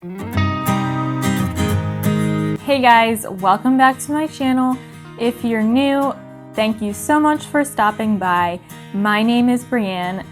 Hey guys, welcome back to my channel. If you're new, thank you so much for stopping by. My name is Brianne,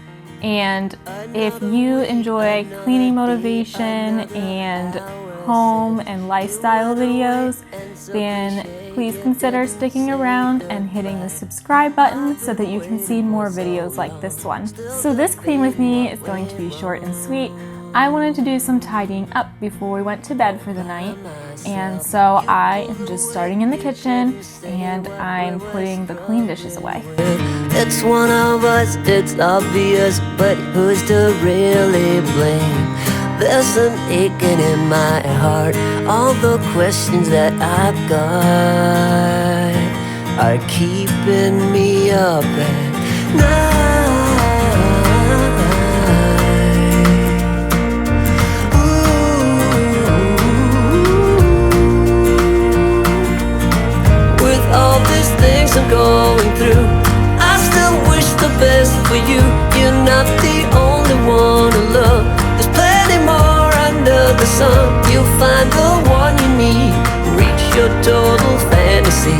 and if you enjoy cleaning motivation and home and lifestyle videos, then please consider sticking around and hitting the subscribe button so that you can see more videos like this one. So this clean with me is going to be short and sweet. I wanted to do some tidying up before we went to bed for the night, and so I am just starting in the kitchen and I'm putting the clean dishes away. It's one of us, it's obvious, but who's to really blame? There's an aching in my heart. All the questions that I've got are keeping me up at night. Ooh. With all these things I'm going through, I still wish the best for you. You're not the only one to love. There's plenty more under the sun. You'll find the one you need. Reach your total fantasy.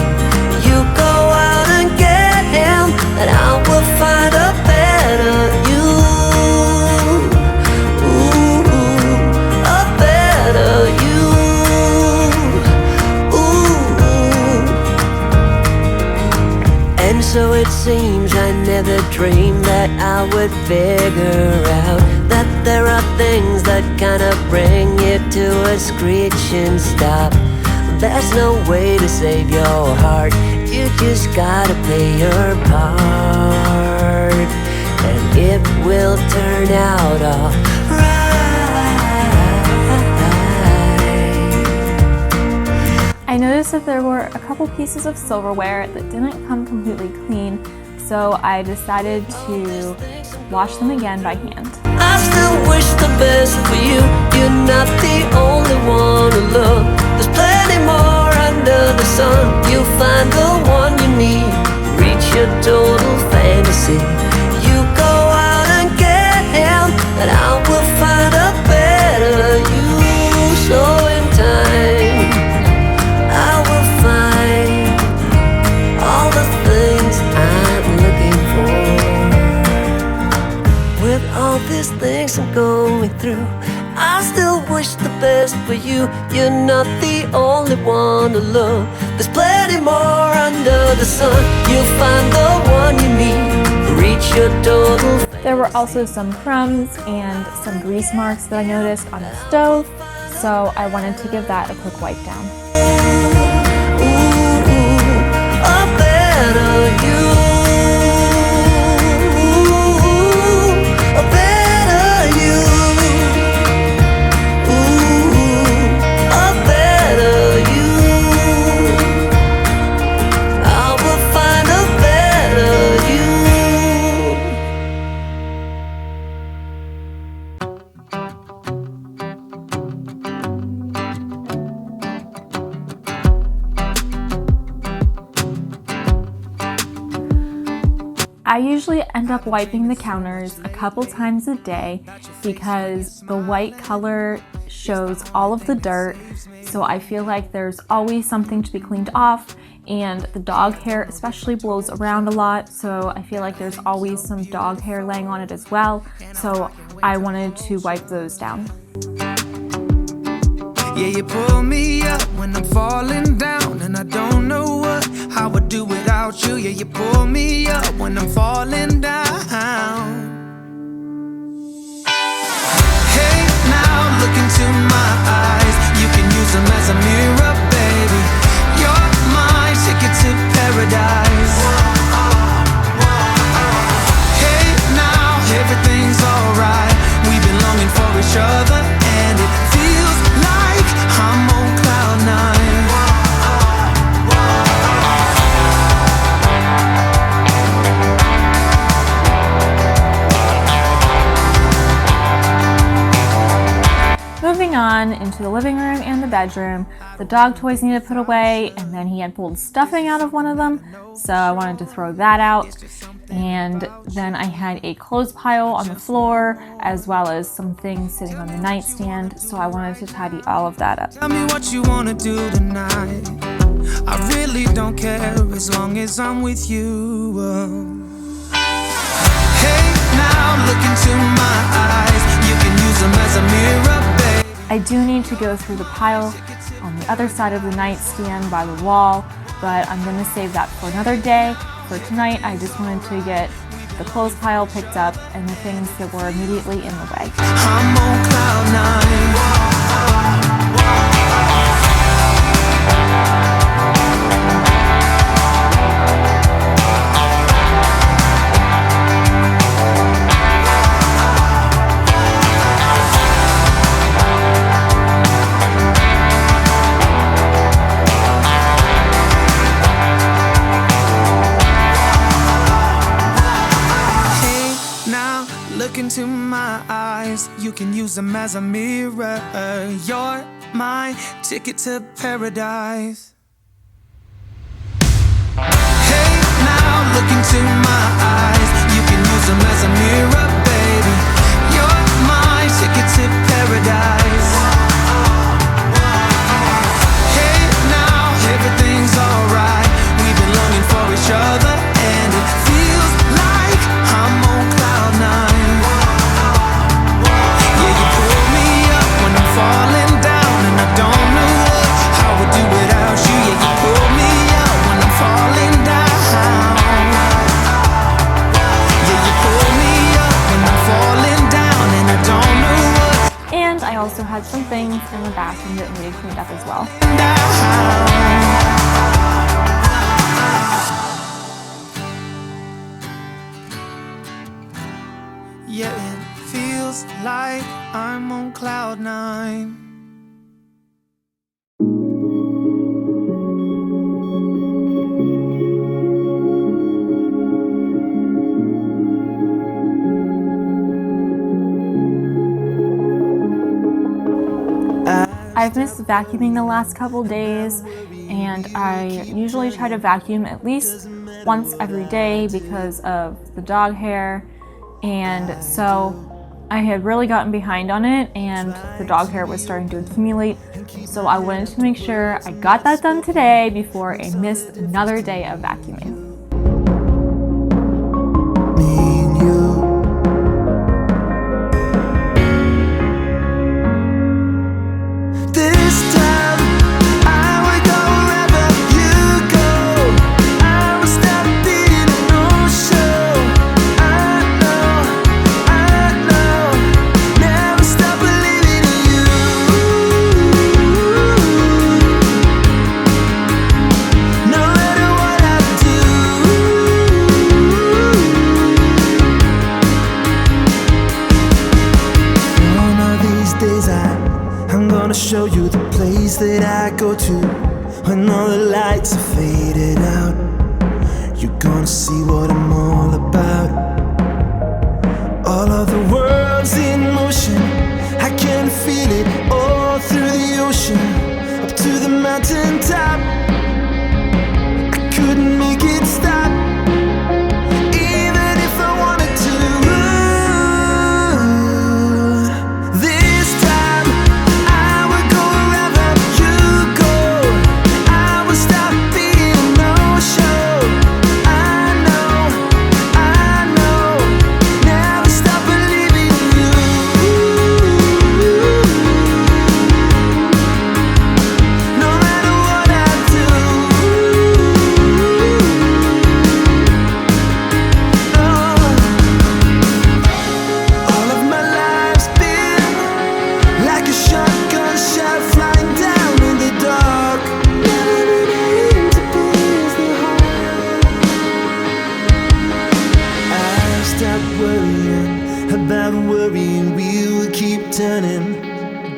You go out and get him, and I will find a better you. Ooh, a better you. Ooh. And so it seems I never dreamed that I would figure out that there are things that kinda bring you to a screeching stop. There's no way to save your heart. You just gotta play your part, and it will turn out all right. I noticed that there were a couple pieces of silverware that didn't come completely clean, so I decided to wash them again by hand. I still wish the best for you. You're not the only one to love. There's plenty more under the sun. You'll find the one you need. Reach your total fantasy. You go out and get him, and I will find a better you. So in time, I will find all the things I'm looking for. With all these things I'm going through, I still wish the best for you. You're not the only one to love. There's plenty more under the sun. You'll find the one you need. Reach your total. There were also some crumbs and some grease marks that I noticed on the stove, so I wanted to give that a quick wipe down. Ooh, a better you. I usually end up wiping the counters a couple times a day because the white color shows all of the dirt, so I feel like there's always something to be cleaned off, and the dog hair especially blows around a lot, so I feel like there's always some dog hair laying on it as well, so I wanted to wipe those down. Yeah, you pull me up when I'm falling down, and I don't know how I do without you. Yeah, you pull me up when I'm falling down. Hey, now look into my eyes. You can use them as a mirror, baby. You're my ticket to paradise. Hey, now everything's alright. We've been longing for each other, and it feels like I'm on cloud nine. ran into the living room and the bedroom. The dog toys needed put away, and then he had pulled stuffing out of one of them, so I wanted to throw that out. And then I had a clothes pile on the floor, as well as some things sitting on the nightstand, so I wanted to tidy all of that up. Tell me what you wanna do tonight. I really don't care as long as I'm with you. Hey, now look into my eyes. You can use them as a mirror, babe. I do need to go through the pile on the other side of the nightstand by the wall, but I'm going to save that for another day. For tonight, I just wanted to get the clothes pile picked up and the things that were immediately in the way. I'm on cloud nine. Look into my eyes, you can use them as a mirror. You're my ticket to paradise. Hey, now look into my eyes, you can use them as a mirror, baby. You're my ticket to paradise. Hey, now everything's alright. We've been longing for each other, and it feels like I'm on cloud nine. Falling down and I don't know how I would do without you. Yeah, you pull me up when I'm falling down. Yeah, you pull me up when I'm falling down and I don't know what. And I also had some things in the bathroom that needed cleaned up as well. Yeah, it feels like I'm on cloud nine. I've missed vacuuming the last couple days, and I usually try to vacuum at least once every day because of the dog hair. And so I had really gotten behind on it, and the dog hair was starting to accumulate. So I wanted to make sure I got that done today before I missed another day of vacuuming. Show you the place that I go to when all the lights are faded out. You're gonna see what I'm all about. All of the world's in motion, I can feel it all through the ocean, up to the mountain top. I couldn't make it stop, even if I wanted to.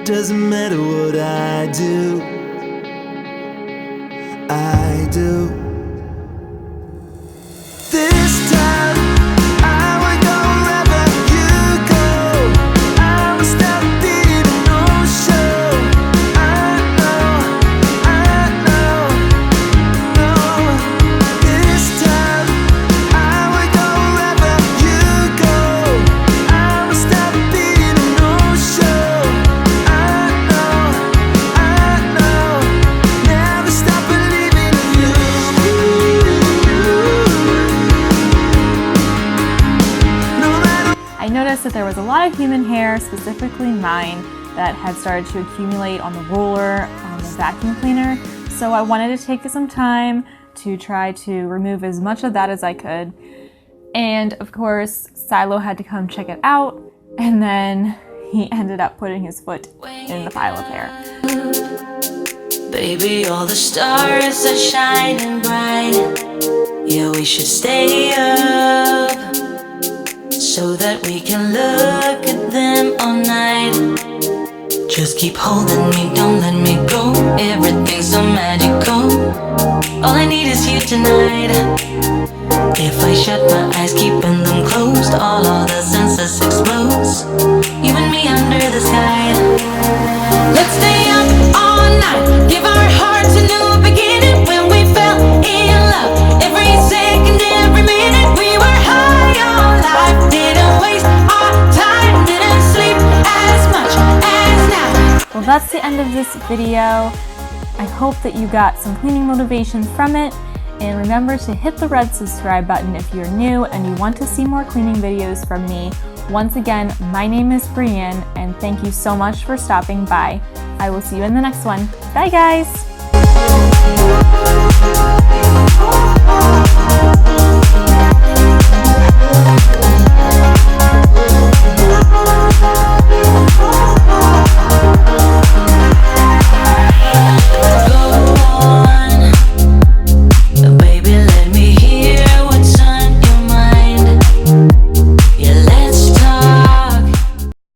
Doesn't matter what I do, I do. This time I would go wherever you go. I would stop being no show. that there was a lot of human hair, specifically mine, that had started to accumulate on the roller, on the vacuum cleaner. So I wanted to take some time to try to remove as much of that as I could. And of course, Silo had to come check it out, and then he ended up putting his foot in the pile of hair. Baby, all the stars are shining bright. Yeah, we should stay up so that we can look at them all night. Just keep holding me, don't let me go. Everything's so magical. All I need is you tonight. If I shut my eyes, keeping them closed, all the senses explodes. You and me under the sky. Let's stay up all night, give our hearts a new beginning. When we fell in love, every second, every minute, we were high on life. Didn't waste our time, didn't sleep as much as now. Well, that's the end of this video. I hope that you got some cleaning motivation from it. And remember to hit the red subscribe button if you're new and you want to see more cleaning videos from me. Once again, my name is Brianne, and thank you so much for stopping by. I will see you in the next one. Bye, guys!